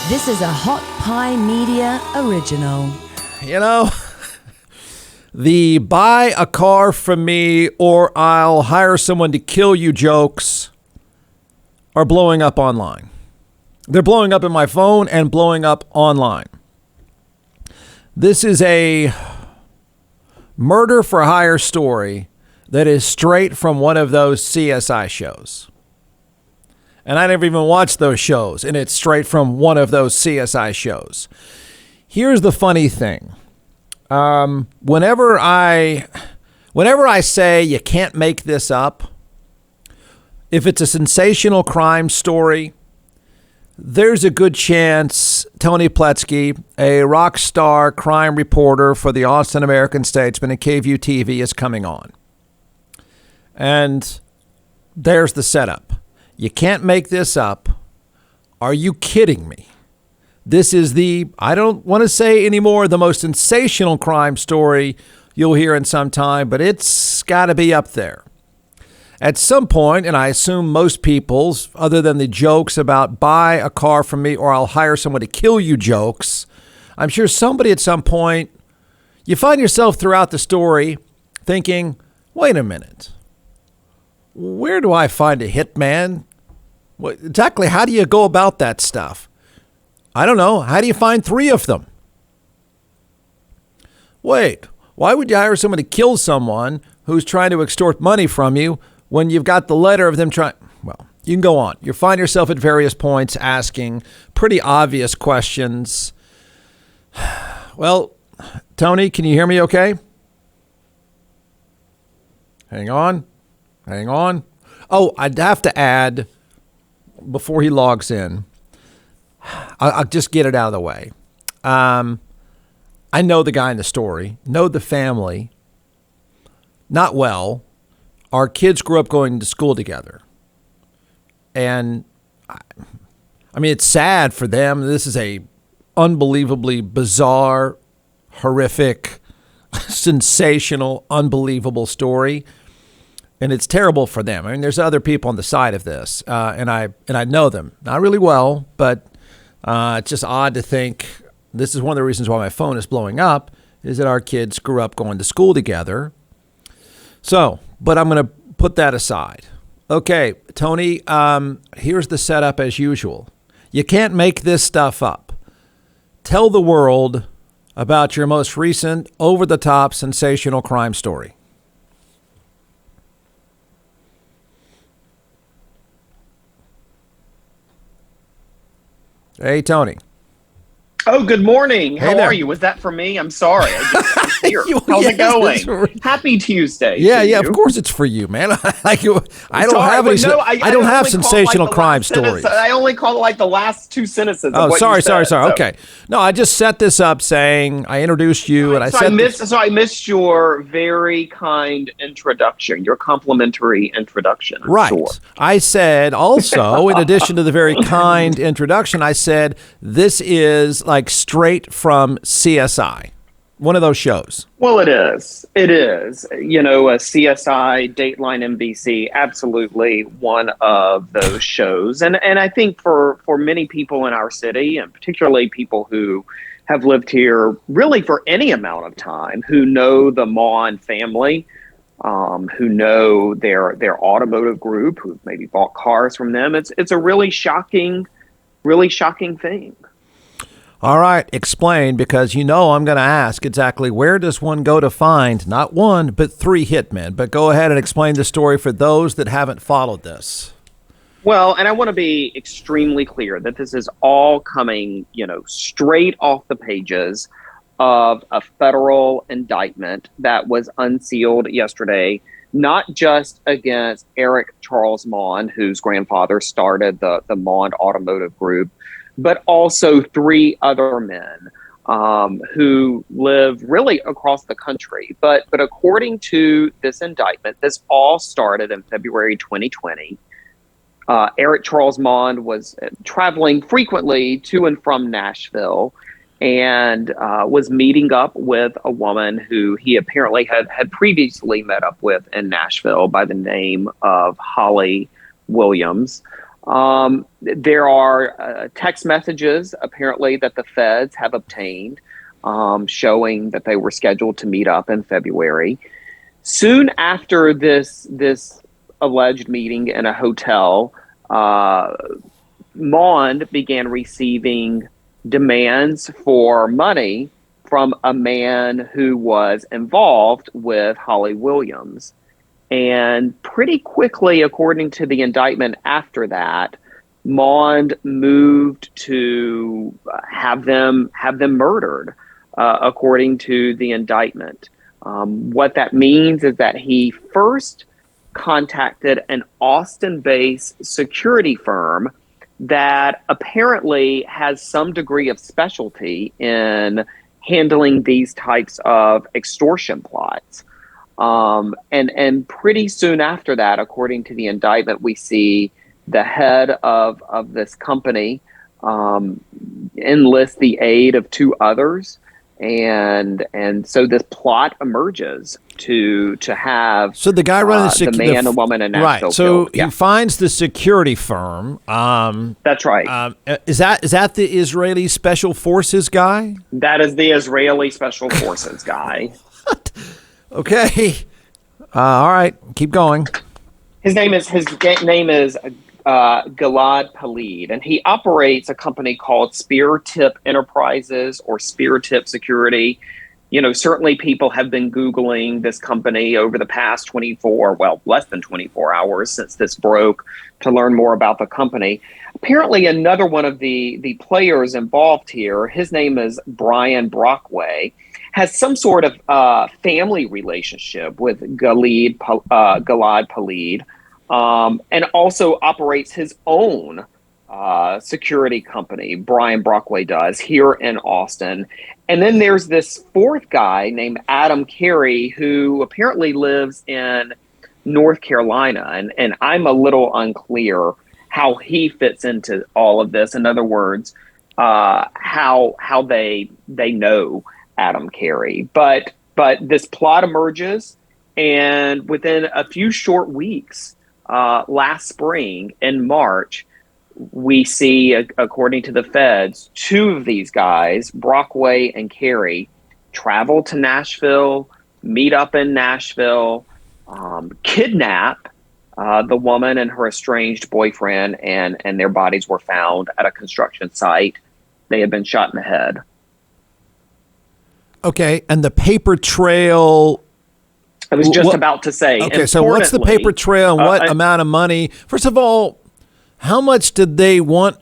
This is a Hot Pie Media original. You know, the buy a car from me or I'll hire someone to kill you jokes are blowing up online. They're blowing up in my phone and blowing up online. This is a murder for hire story that is straight from one of those CSI shows. And I never even watched those shows, and it's straight from one of those CSI shows. Here's the funny thing. Whenever I say you can't make this up, if it's a sensational crime story, there's a good chance Tony Plohetski, a rock star crime reporter for the Austin American-Statesman and KVUE TV, is coming on. And there's the setup. You can't make this up. Are you kidding me? This is I don't want to say anymore, the most sensational crime story you'll hear in some time, but it's got to be up there. At some point, and I assume most people's, other than the jokes about buy a car from me or I'll hire someone to kill you jokes, I'm sure somebody at some point, you find yourself throughout the story thinking, wait a minute. Where do I find a hitman? Exactly, how do you go about that stuff? I don't know. How do you find 3 of them? Wait, why would you hire someone to kill someone who's trying to extort money from you when you've got the letter of them trying? Well, you can go on. You find yourself at various points asking pretty obvious questions. Well, Tony, can you hear me okay? Hang on. Oh, I'd have to add, before he logs in, I'll just get it out of the way. I know the guy in the story, know the family, not well. Our kids grew up going to school together. And, I mean, it's sad for them. This is a unbelievably bizarre, horrific, sensational, unbelievable story. And it's terrible for them. I mean, there's other people on the side of this, and I know them. Not really well, but it's just odd to think this is one of the reasons why my phone is blowing up, is that our kids grew up going to school together. So, but I'm going to put that aside. Okay, Tony, here's the setup as usual. You can't make this stuff up. Tell the world about your most recent, over-the-top, sensational crime story. Hey, Tony. Oh, good morning. Hey How there. are you? Was that for me? I'm sorry. I'm here. How's it going? Happy Tuesday. Yeah, of course it's for you, man. I don't have sensational crime stories. I only call it like the last 2 sentences. Oh, of what sorry. you said, so. Okay. No, I just set this up saying I introduced you, and I missed your very kind introduction, your complimentary introduction. I'm right. Sure. I said also, in addition to the very kind introduction, I said this is like straight from CSI, one of those shows. Well, it is. It is. You know, a CSI, Dateline NBC, absolutely one of those shows. And I think for many people in our city, and particularly people who have lived here really for any amount of time, who know the Mon family, who know their automotive group, who maybe bought cars from them, it's a really shocking thing. All right, explain, because I'm going to ask exactly where does one go to find not 1, but 3 hitmen. But go ahead and explain the story for those that haven't followed this. Well, and I want to be extremely clear that this is all coming, straight off the pages of a federal indictment that was unsealed yesterday, not just against Eric Charles Mond, whose grandfather started the Mond Automotive Group, but also 3 other men who live really across the country. But according to this indictment, this all started in February 2020. Eric Charles Mond was traveling frequently to and from Nashville and was meeting up with a woman who he apparently had previously met up with in Nashville by the name of Holly Williams. There are text messages, apparently, that the feds have obtained, showing that they were scheduled to meet up in February. Soon after this alleged meeting in a hotel, Mond began receiving demands for money from a man who was involved with Holly Williams. And pretty quickly, according to the indictment after that, Mond moved to have them murdered, according to the indictment. What that means is that he first contacted an Austin-based security firm that apparently has some degree of specialty in handling these types of extortion plots. And pretty soon after that, according to the indictment, we see the head of this company enlist the aid of two others. And so this plot emerges to have so the guy running the man, the woman, and Nashville right. So killed. Yeah. he finds the security firm. That's right. Is that the Israeli Special Forces guy? That is the Israeli Special Forces guy. Okay. All right. Keep going. His name is Gilad Palid, and he operates a company called Spear Tip Enterprises or Spear Tip Security. Certainly people have been Googling this company over the past less than 24 hours since this broke to learn more about the company. Apparently, another one of the players involved here, his name is Brian Brockway, has some sort of family relationship with Gilad Palid, and also operates his own security company, Brian Brockway does, here in Austin. And then there's this fourth guy named Adam Carey, who apparently lives in North Carolina. And I'm a little unclear how he fits into all of this. In other words, how they know Adam Carey. But this plot emerges, and within a few short weeks, last spring in March, we see, according to the feds, two of these guys, Brockway and Carey, travel to Nashville, meet up in Nashville, kidnap the woman and her estranged boyfriend, and their bodies were found at a construction site. They had been shot in the head. Okay, and the paper trail. I was just about to say. Okay, so what's the paper trail and what amount of money? First of all, how much did they want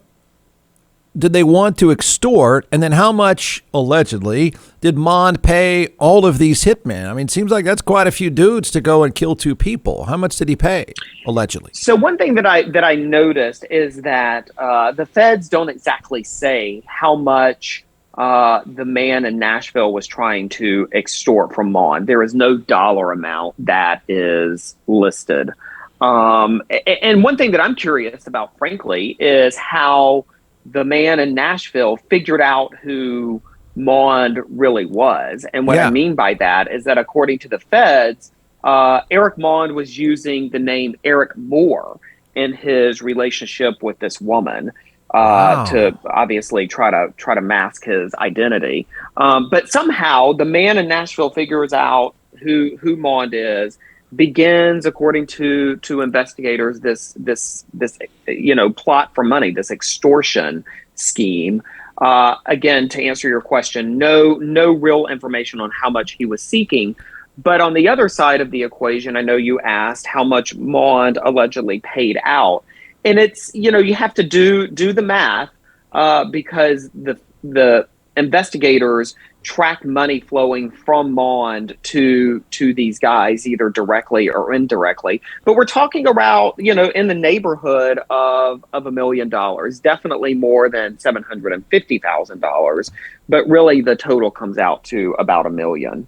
to extort, and then how much, allegedly, did Mond pay all of these hitmen? I mean, it seems like that's quite a few dudes to go and kill two people. How much did he pay, allegedly? So one thing that I noticed is that the feds don't exactly say how much the man in Nashville was trying to extort from Mond. There is no dollar amount that is listed. And one thing that I'm curious about, frankly, is how the man in Nashville figured out who Mond really was. And what I mean by that is that, according to the feds, Eric Mond was using the name Eric Moore in his relationship with this woman. To obviously try to mask his identity. But somehow the man in Nashville figures out who Mond is, begins, according to investigators, this plot for money, this extortion scheme. Again, to answer your question, no real information on how much he was seeking. But on the other side of the equation, I know you asked how much Mond allegedly paid out. And it's, you have to do the math, because the investigators track money flowing from Mond to these guys, either directly or indirectly. But we're talking about, in the neighborhood of $1 million, definitely more than $750,000. But really, the total comes out to about $1 million.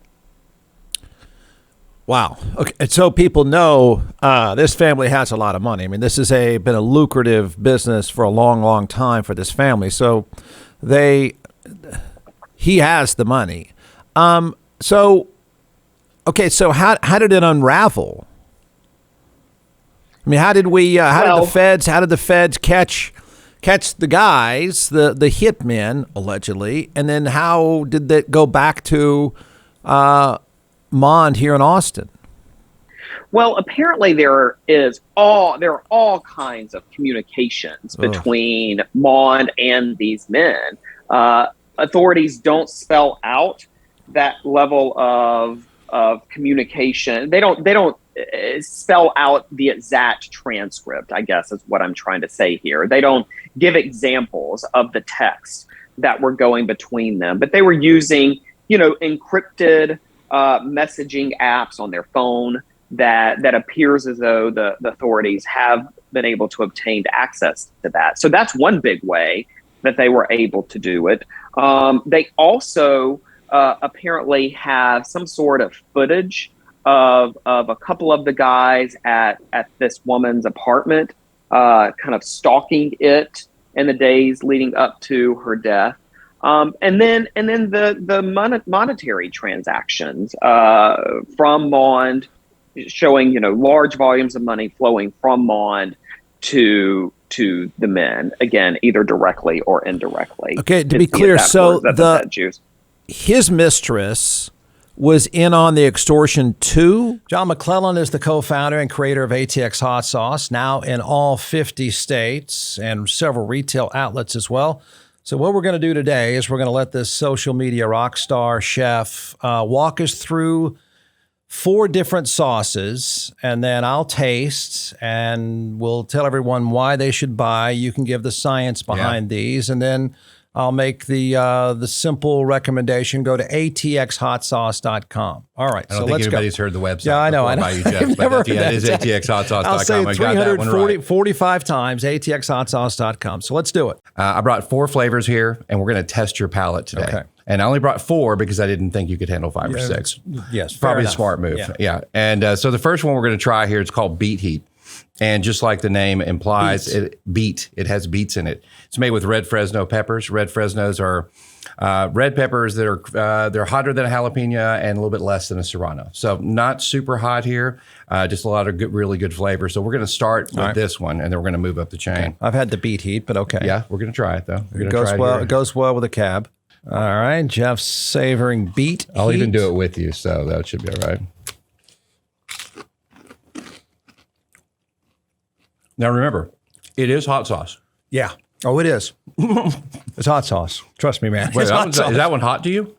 Wow. Okay. And so people know this family has a lot of money. I mean, this has been a lucrative business for a long, long time for this family. So he has the money. So how did it unravel? I mean, how did Well- the feds catch the guys, the hitmen allegedly, and then how did that go back to Mond here in Austin? Well, apparently there are all kinds of communications between Mond and these men. Authorities don't spell out that level of communication. They don't spell out the exact transcript, I guess is what I'm trying to say here. They don't give examples of the text that were going between them, but they were using, encrypted messaging apps on their phone that appears as though the authorities have been able to obtain access to that. So that's one big way that they were able to do it. They also apparently have some sort of footage of a couple of the guys at this woman's apartment, kind of stalking it in the days leading up to her death. And then the monetary transactions from Mond, showing large volumes of money flowing from Mond to the men, again, either directly or indirectly. Okay, to be clear, so his mistress was in on the extortion too. John McClellan is the co-founder and creator of Atx Hot Sauce, now in all 50 states and several retail outlets as well. So what we're going to do today is we're going to let this social media rock star chef walk us through 4 different sauces, and then I'll taste, and we'll tell everyone why they should buy. You can give the science behind these, and then I'll make the simple recommendation. Go to atxhotsauce.com. All right, I don't think anybody's heard the website. Yeah, I know. By you, Jeff, I've never heard it is that. atxhotsauce.com. I'll say I got that one right. 345 times, atxhotsauce.com. So let's do it. I brought 4 flavors here, and we're going to test your palate today. Okay. And I only brought 4 because I didn't think you could handle 5 or 6. Yes, probably a smart move. Yeah. And so the first one we're going to try here, it's called Beet Heat. And just like the name implies, it has beets in it. It's made with red Fresno peppers. Red Fresnos are red peppers that are they're hotter than a jalapeno and a little bit less than a serrano. So not super hot here, just a lot of really good flavor. So we're going to start with this one, and then we're going to move up the chain. Okay. I've had the Beet Heat, but okay. Yeah, we're going to try it though. It goes well with a cab. All right, Jeff's savoring Beet I'll Heat. even do it with you, so that should be all right. Now remember, it is hot sauce. Yeah. Oh, it is. It's hot sauce. Trust me, man. Wait, It's hot is sauce. that one hot to you?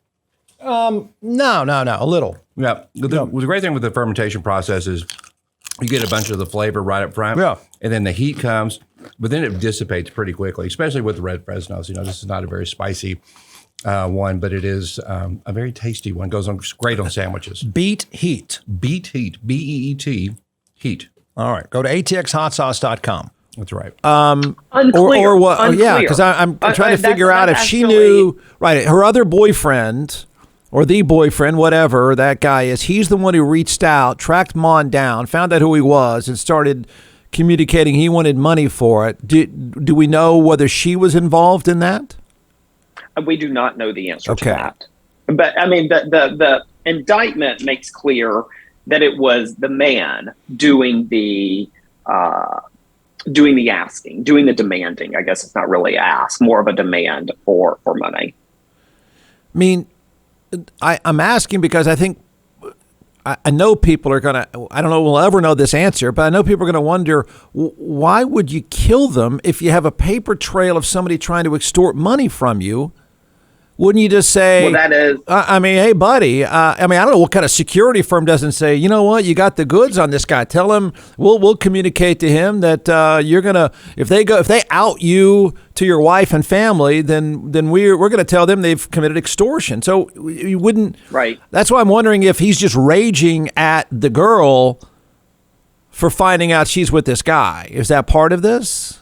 No, a little. Yeah. The great thing with the fermentation process is you get a bunch of the flavor right up front. Yeah. And then the heat comes, but then it dissipates pretty quickly, especially with the red Fresnos. This is not a very spicy one, but it is a very tasty one. Goes on great on sandwiches. Beet Heat. Beet Heat. B-E-E-T. Heat. All right. Go to atxhotsauce.com. That's right. Unclear. Or what? Unclear. Yeah, because I'm trying to figure out if she actually knew, right, her other boyfriend or the boyfriend, whatever that guy is, he's the one who reached out, tracked Mond down, found out who he was, and started communicating he wanted money for it. Do we know whether she was involved in that? We do not know the answer to that. But I mean, the indictment makes clear that it was the man doing the asking, doing the demanding. I guess it's not really ask, more of a demand for money. I mean, I'm asking because I think I know people are going to, I don't know we'll ever know this answer, but I know people are going to wonder, why would you kill them if you have a paper trail of somebody trying to extort money from you? Wouldn't you just say, well, that is, I mean, hey, buddy, I don't know what kind of security firm doesn't say, you know what, you got the goods on this guy. Tell him, we'll communicate to him that you're going to, if they out you to your wife and family, then we're going to tell them they've committed extortion. So you wouldn't. Right. That's why I'm wondering if he's just raging at the girl for finding out she's with this guy. Is that part of this?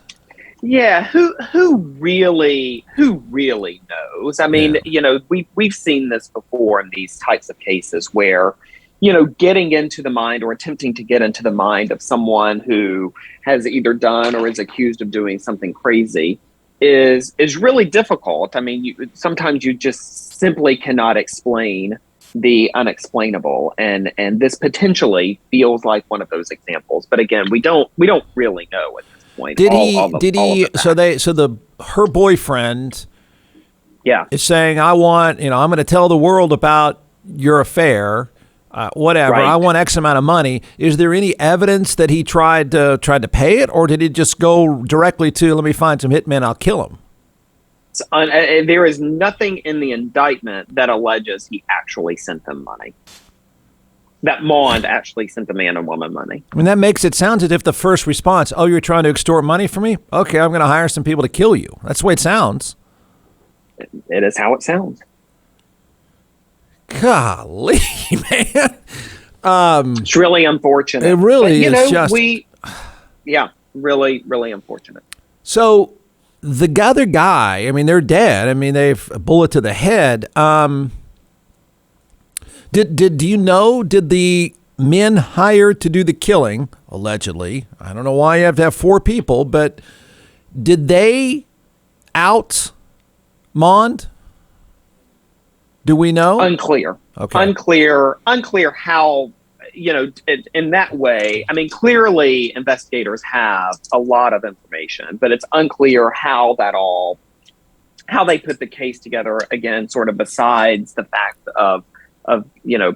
Yeah, who really knows? I mean, we've seen this before in these types of cases where, getting into the mind or attempting to get into the mind of someone who has either done or is accused of doing something crazy is really difficult. I mean, sometimes you just simply cannot explain the unexplainable, and this potentially feels like one of those examples. But again, we don't really know at this point. Her boyfriend Yeah. is saying, I'm going to tell the world about your affair, whatever. Right. I want X amount of money. Is there any evidence that he tried to pay it, or did he just go directly to, let me find some hitmen, I'll kill him? There is nothing in the indictment that alleges he actually sent them money. That Mond actually sent the man and woman money. I mean, that makes it sound as if the first response, oh, you're trying to extort money from me? Okay, I'm going to hire some people to kill you. That's the way it sounds. It is how it sounds. Golly, man. It's really unfortunate. It really is just... really, really unfortunate. So the other guy, I mean, they're dead. I mean, they've a bullet to the head. Do you know, did the men hired to do the killing, allegedly, I don't know why you have to have 4 people, but did they out Mond? Do we know? Unclear. Okay. Unclear how, in that way. I mean, clearly investigators have a lot of information, but it's unclear how they put the case together, again, sort of besides the fact of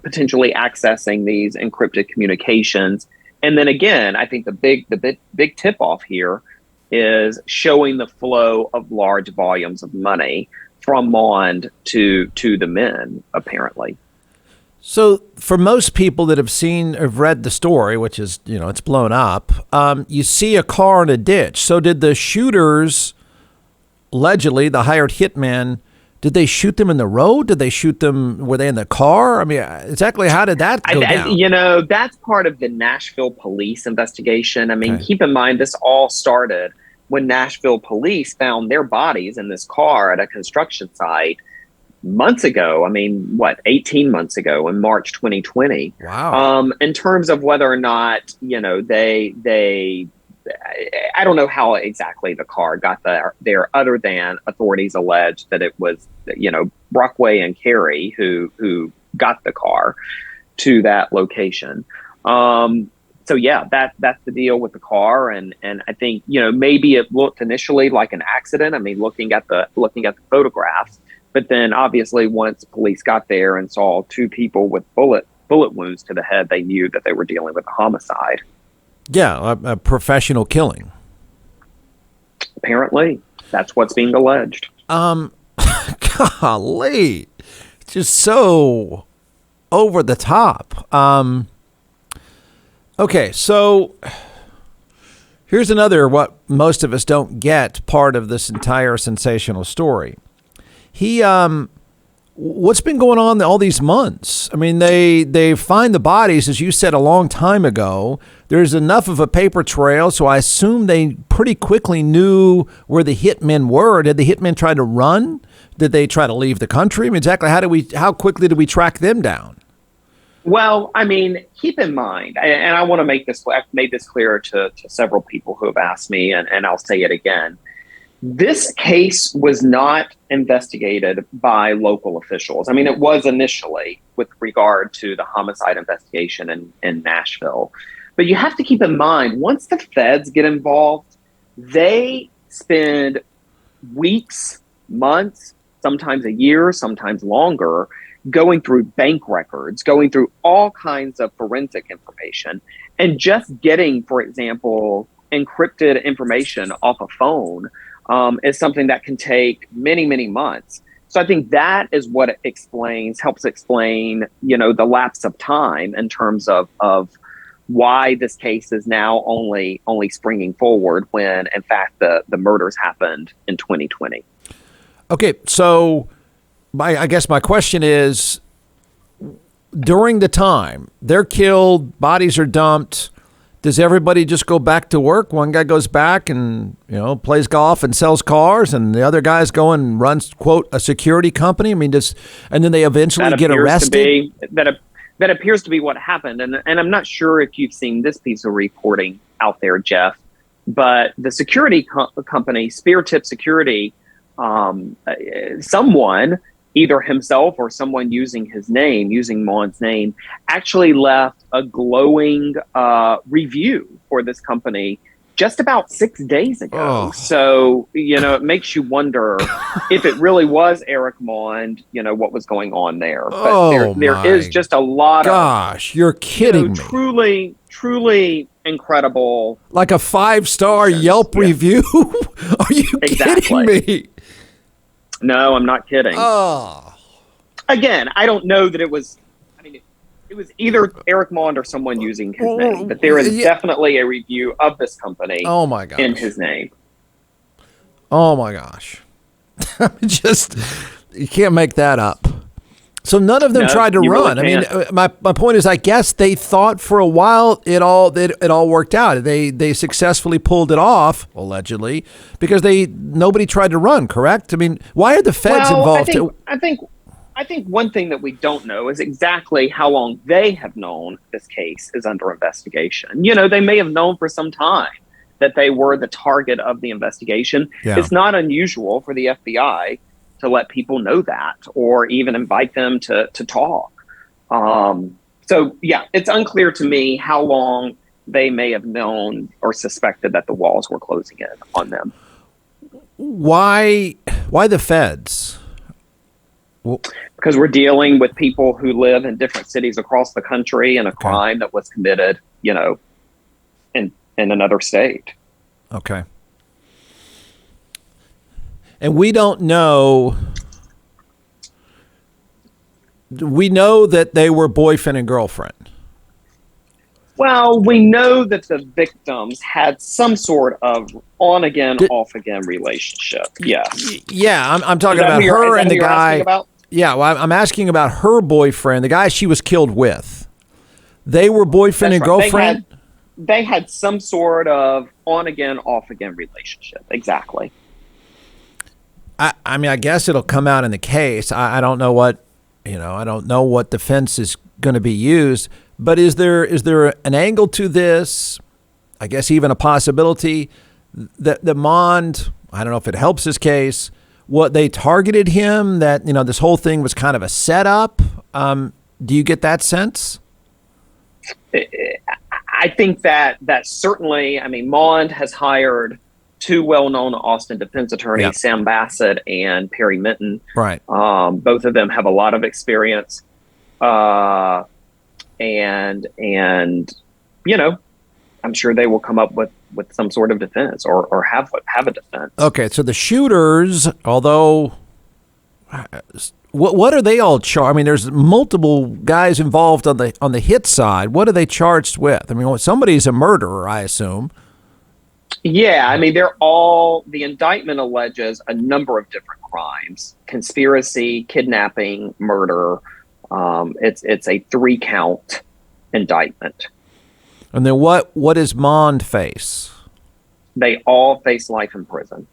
potentially accessing these encrypted communications. And then again, I think the big tip off here is showing the flow of large volumes of money from Mond to the men, apparently. So for most people that have read the story, which is, it's blown up, you see a car in a ditch. So did the shooters, allegedly the hired hitmen, did they shoot them in the road? Did they shoot them? Were they in the car? I mean, exactly how did that go down? That's part of the Nashville police investigation. I mean, Keep in mind, this all started when Nashville police found their bodies in this car at a construction site months ago. I mean, 18 months ago in March 2020. Wow. In terms of whether or not, they I don't know how exactly the car got there, other than authorities allege that it was, Brockway and Carey who got the car to that location. So yeah, that's the deal with the car, and I think maybe it looked initially like an accident. I mean, looking at the photographs, but then obviously once police got there and saw 2 people with bullet wounds to the head, they knew that they were dealing with a homicide. Yeah, a professional killing. Apparently, that's what's being alleged. Golly, just so over the top. Okay, so here's another what most of us don't get part of this entire sensational story. What's been going on all these months? I mean, they find the bodies, as you said, a long time ago. There's enough of a paper trail, so I assume they pretty quickly knew where the hitmen were. Did the hitmen try to run? Did they try to leave the country? I mean, exactly how quickly did we track them down? Well, I mean, keep in mind, and I want to make this, I've made this clear to several people who have asked me, and I'll say it again. This case was not investigated by local officials. I mean, it was initially with regard to the homicide investigation in Nashville. But you have to keep in mind, once the feds get involved, they spend weeks, months, sometimes a year, sometimes longer, going through bank records, going through all kinds of forensic information, and just getting, for example, encrypted information off a phone is something that can take many, many months. So I think that is what it helps explain, the lapse of time in terms of why this case is now only springing forward when, in fact, the murders happened in 2020. Okay, so I guess my question is, during the time they're killed, bodies are dumped, does everybody just go back to work? One guy goes back and, plays golf and sells cars, and the other guy's going and runs, quote, a security company? I mean, and then they eventually get arrested? That appears to be what happened. And I'm not sure if you've seen this piece of reporting out there, Jeff, but the security company, Spear Tip Security, someone either himself or someone using his name, using Mond's name, actually left a glowing review for this company just about 6 days ago. Oh. So, it makes you wonder if it really was Eric Mond, what was going on there. But there is just a lot Gosh, you're kidding me. Truly, truly incredible. Like a 5-star Yelp review? Are you kidding me? No, I'm not kidding. Oh. Again, I don't know that it was. I mean, it was either Eric Mond or someone using his name, but there is definitely a review of this company. Oh my gosh. In his name. Oh my gosh. Just, you can't make that up. So none of them tried to run. Really my point is, I guess they thought for a while it all worked out. They successfully pulled it off, allegedly, because nobody tried to run. Correct? I mean, why are the feds involved? I think one thing that we don't know is exactly how long they have known this case is under investigation. They may have known for some time that they were the target of the investigation. Yeah. It's not unusual for the FBI to let people know that, or even invite them to talk. So it's unclear to me how long they may have known or suspected that the walls were closing in on them. Why the feds? Because we're dealing with people who live in different cities across the country, and a crime that was committed, in another state. Okay. And we don't know. We know that they were boyfriend and girlfriend. Well, we know that the victims had some sort of on-again, off-again relationship. Yes. Yeah, I'm talking about her and the guy. Yeah, well, I'm asking about her boyfriend, the guy she was killed with. They were boyfriend and girlfriend? They had some sort of on-again, off-again relationship. Exactly. I mean, I guess it'll come out in the case. I don't know what, I don't know what defense is going to be used. But is there an angle to this? I guess even a possibility that the Mond, I don't know if it helps his case, what they targeted him, that, this whole thing was kind of a setup. Do you get that sense? I think that certainly, Mond has hired two well-known Austin defense attorneys, Sam Bassett and Perry Minton. Right. Both of them have a lot of experience. And I'm sure they will come up with some sort of defense or have a defense. Okay, so the shooters, although, what are they all charged? I mean, there's multiple guys involved on the hit side. What are they charged with? I mean, somebody's a murderer, I assume. Yeah, the indictment alleges a number of different crimes: conspiracy, kidnapping, murder. It's a 3-count indictment. And then what does Mond face? They all face life in prison.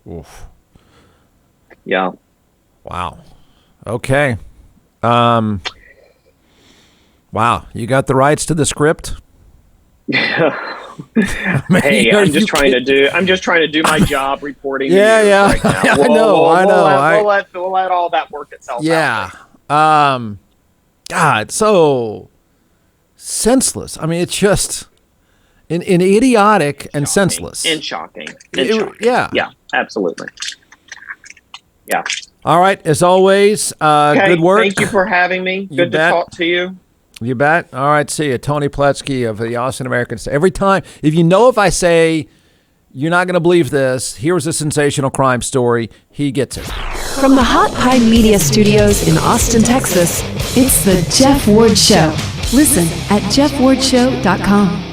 Oof. Yeah. Wow. Okay. Wow. You got the rights to the script? Hey, I'm just trying to do my job reporting. Yeah. Right now. I know. We'll let all that work itself out. Yeah. God, so senseless. I mean, it's just an idiotic and senseless. And shocking. Yeah. Yeah, absolutely. Yeah. All right. As always, good work. Thank you for having me. Good to talk to you. You bet. All right. See you. Tony Plohetski of the Austin American. Every time, if I say you're not going to believe this, here's a sensational crime story, he gets it. From the Hot Pie Media Studios in Austin, Texas, it's the Jeff Ward Show. Listen at jeffwardshow.com.